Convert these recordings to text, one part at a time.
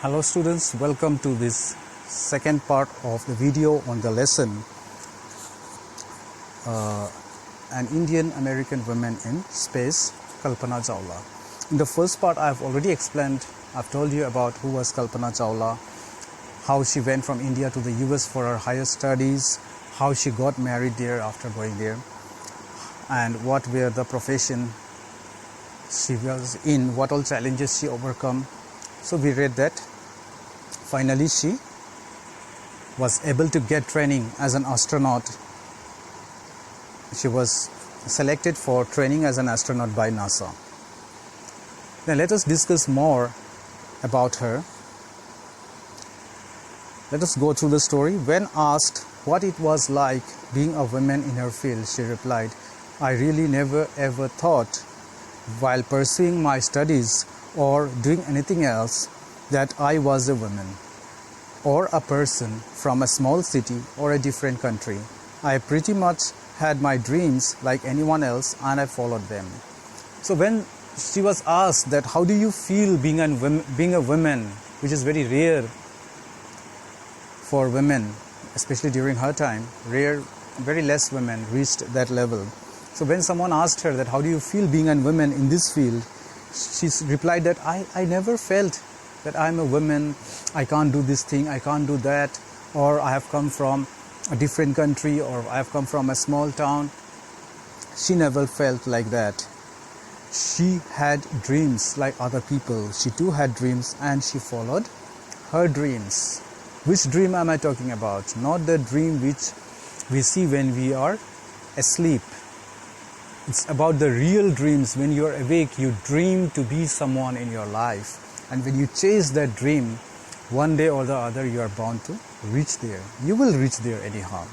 Hello students, welcome to this second part of the video on the lesson an Indian American woman in space, Kalpana Chawla. In the first part I've already explained, I've told you about who was Kalpana Chawla, how she went from India to the US for her higher studies, how she got married there after going there, and what were the profession she was in, what all challenges she overcome. So we read that finally she was able to get training as an astronaut. She was selected for training as an astronaut by NASA. Now let us discuss more about her. Let us go through the story. When asked what it was like being a woman in her field, she replied, "I really never ever thought while pursuing my studies or doing anything else that I was a woman or a person from a small city or a different country. I pretty much had my dreams like anyone else and I followed them." So when she was asked that how do you feel being a woman, which is very rare for women, especially during her time, very less women reached that level. So when someone asked her that how do you feel being a woman in this field, she replied that I never felt that I'm a woman, I can't do this thing, I can't do that, or I have come from a different country, or I have come from a small town. She never felt like that. She had dreams like other people. She too had dreams and she followed her dreams. Which dream am I talking about? Not the dream which we see when we are asleep. It's about the real dreams. When you're awake, you dream to be someone in your life. And when you chase that dream, one day or the other, you are bound to reach there. You will reach there anyhow.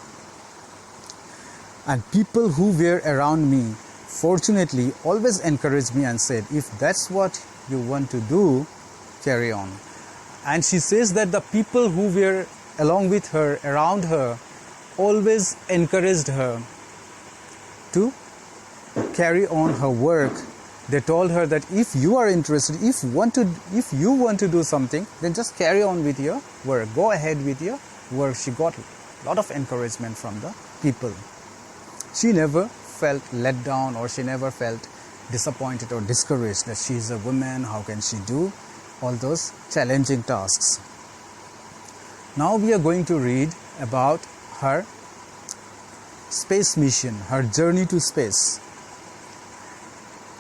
And people who were around me, fortunately, always encouraged me and said, if that's what you want to do, carry on. And she says that the people who were along with her, around her, always encouraged her to carry on her work. They told her that if you are interested, if you want to do something, then just carry on with your work. Go ahead with your work. She got a lot of encouragement from the people. She never felt let down, or she never felt disappointed or discouraged that she is a woman, how can she do all those challenging tasks. Now we are going to read about her space mission, her journey to space.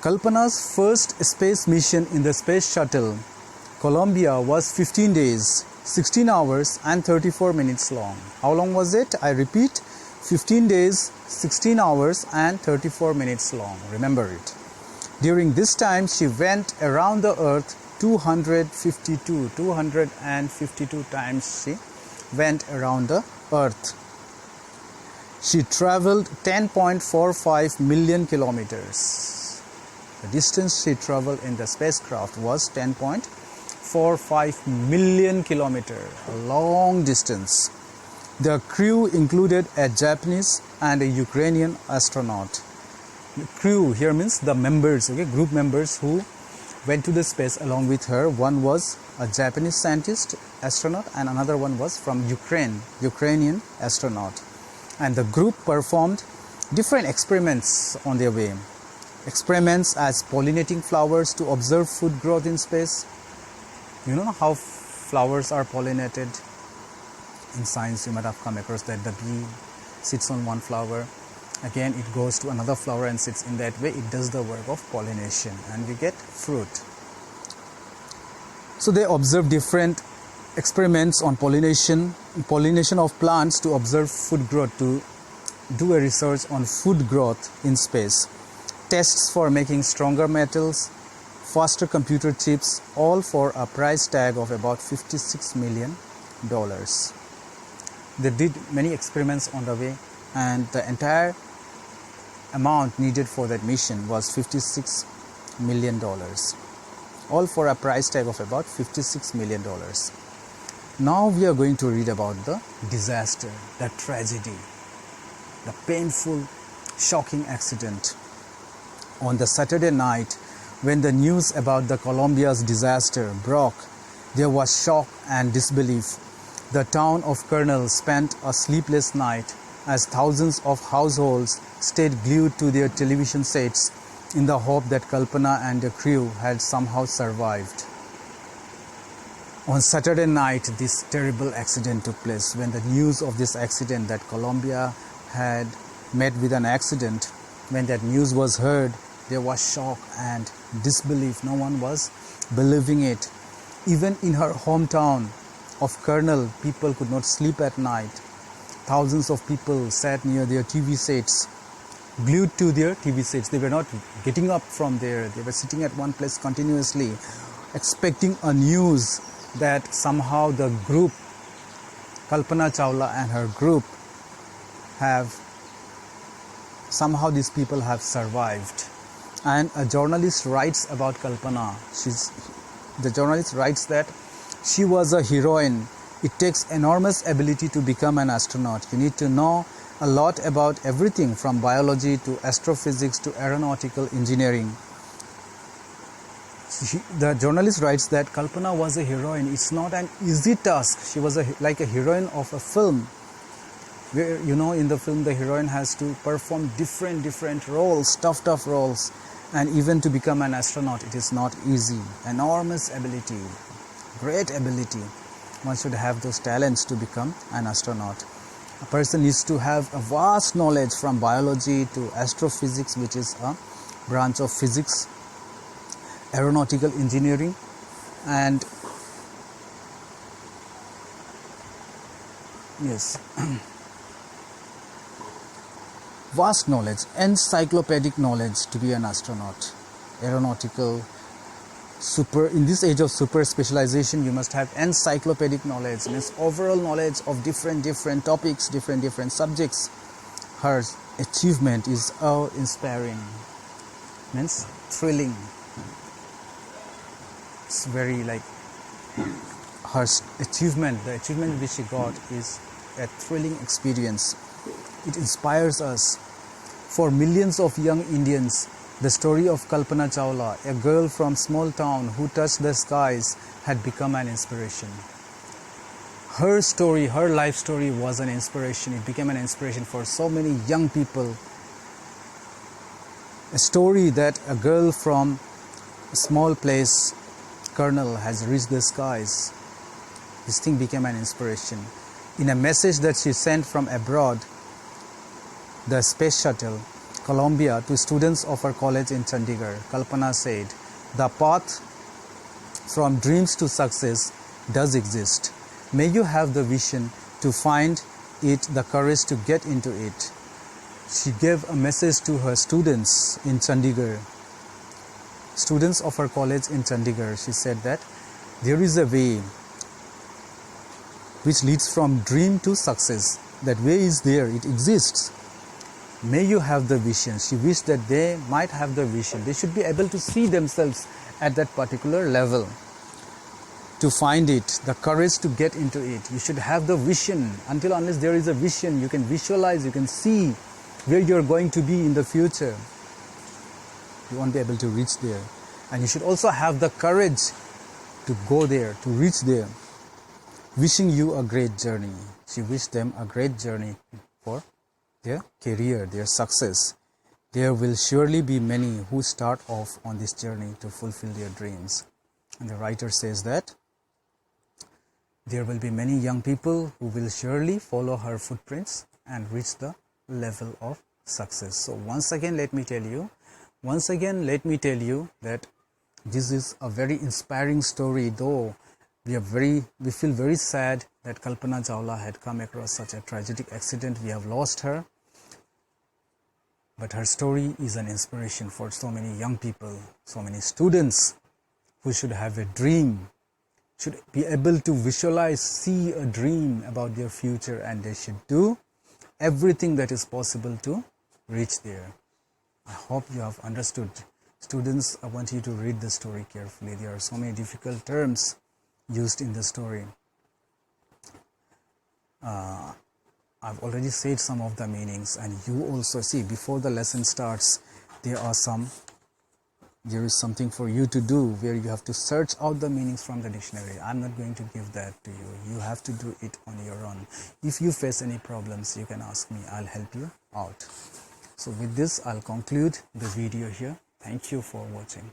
Kalpana's first space mission in the space shuttle Columbia was 15 days, 16 hours and 34 minutes long. How long was it? I repeat, 15 days, 16 hours and 34 minutes long. Remember it. During this time, she went around the Earth 252 times she went around the Earth. She traveled 10.45 million kilometers. The distance she traveled in the spacecraft was 10.45 million kilometers, a long distance. The crew included a Japanese and a Ukrainian astronaut. The crew here means the members, group members who went to the space along with her. One was a Japanese scientist, astronaut, and another one was from Ukrainian astronaut. And the group performed different experiments on their way. Experiments as pollinating flowers to observe food growth in space. You know how flowers are pollinated? In science, you might have come across that the bee sits on one flower, again it goes to another flower and sits in that way. It does the work of pollination and we get fruit. So they observe different experiments on pollination of plants to observe food growth, to do a research on food growth in space. Tests for making stronger metals, faster computer chips, all for a price tag of about $56 million. They did many experiments on the way, and the entire amount needed for that mission was $56 million. All for a price tag of about $56 million. Now we are going to read about the disaster, the tragedy, the painful, shocking accident. On the Saturday night, when the news about the Columbia's disaster broke, There was shock and disbelief. The town of Kurnool spent a sleepless night as thousands of households stayed glued to their television sets in the hope that Kalpana and the crew had somehow survived. On Saturday night, this terrible accident took place. When the news of this accident, that Colombia had met with an accident, when that news was heard, there was shock and disbelief. No one was believing it. Even in her hometown of Kurnool, people could not sleep at night. Thousands of people sat near their TV sets, glued to their TV sets. They were not getting up from there. They were sitting at one place continuously, expecting a news that somehow the group, Kalpana Chawla and her group, somehow these people have survived. And a journalist writes about Kalpana. The journalist writes that she was a heroine. It takes enormous ability to become an astronaut. You need to know a lot about everything from biology to astrophysics to aeronautical engineering. The journalist writes that Kalpana was a heroine. It's not an easy task. She was like a heroine of a film, where, in the film the heroine has to perform different roles, tough roles, and even to become an astronaut, it is not easy. Enormous ability, great ability. One should have those talents to become an astronaut. A person needs to have a vast knowledge from biology to astrophysics, which is a branch of physics, aeronautical engineering, and vast knowledge, encyclopedic knowledge to be an astronaut. Aeronautical, in this age of super specialization, you must have encyclopedic knowledge, means overall knowledge of different topics, different subjects. Her achievement is awe-inspiring, means thrilling. It's very her achievement, the achievement which she got is a thrilling experience. It inspires us. For millions of young Indians, the story of Kalpana Chawla, a girl from small town who touched the skies, had become an inspiration. Her story, her life story was an inspiration. It became an inspiration for so many young people. A story that a girl from a small place, Kurnool, has reached the skies. This thing became an inspiration. In a message that she sent from abroad, the space shuttle, Columbia, to students of her college in Chandigarh, Kalpana said, "The path from dreams to success does exist. May you have the vision to find it, the courage to get into it." She gave a message to her students in Chandigarh, students of her college in Chandigarh. She said that there is a way which leads from dream to success. That way is there, it exists. May you have the vision. She wished that they might have the vision. They should be able to see themselves at that particular level. To find it, the courage to get into it. You should have the vision. Unless there is a vision, you can visualize, you can see where you're going to be in the future. You won't be able to reach there. And you should also have the courage to go there, to reach there. Wishing you a great journey. She wished them a great journey for their career, their success. There will surely be many who start off on this journey to fulfill their dreams. And the writer says that there will be many young people who will surely follow her footprints and reach the level of success. So once again, let me tell you that this is a very inspiring story, though we feel very sad that Kalpana Chawla had come across such a tragic accident. We have lost her. But her story is an inspiration for so many young people, so many students who should have a dream, should be able to visualize, see a dream about their future, and they should do everything that is possible to reach there. I hope you have understood. Students, I want you to read the story carefully. There are so many difficult terms used in the story. I've already said some of the meanings, and you also see before the lesson starts, there are some there is something for you to do where you have to search out the meanings from the dictionary. I'm not going to give that to you. You have to do it on your own. If you face any problems, you can ask me. I'll help you out. So with this, I'll conclude the video here. Thank you for watching.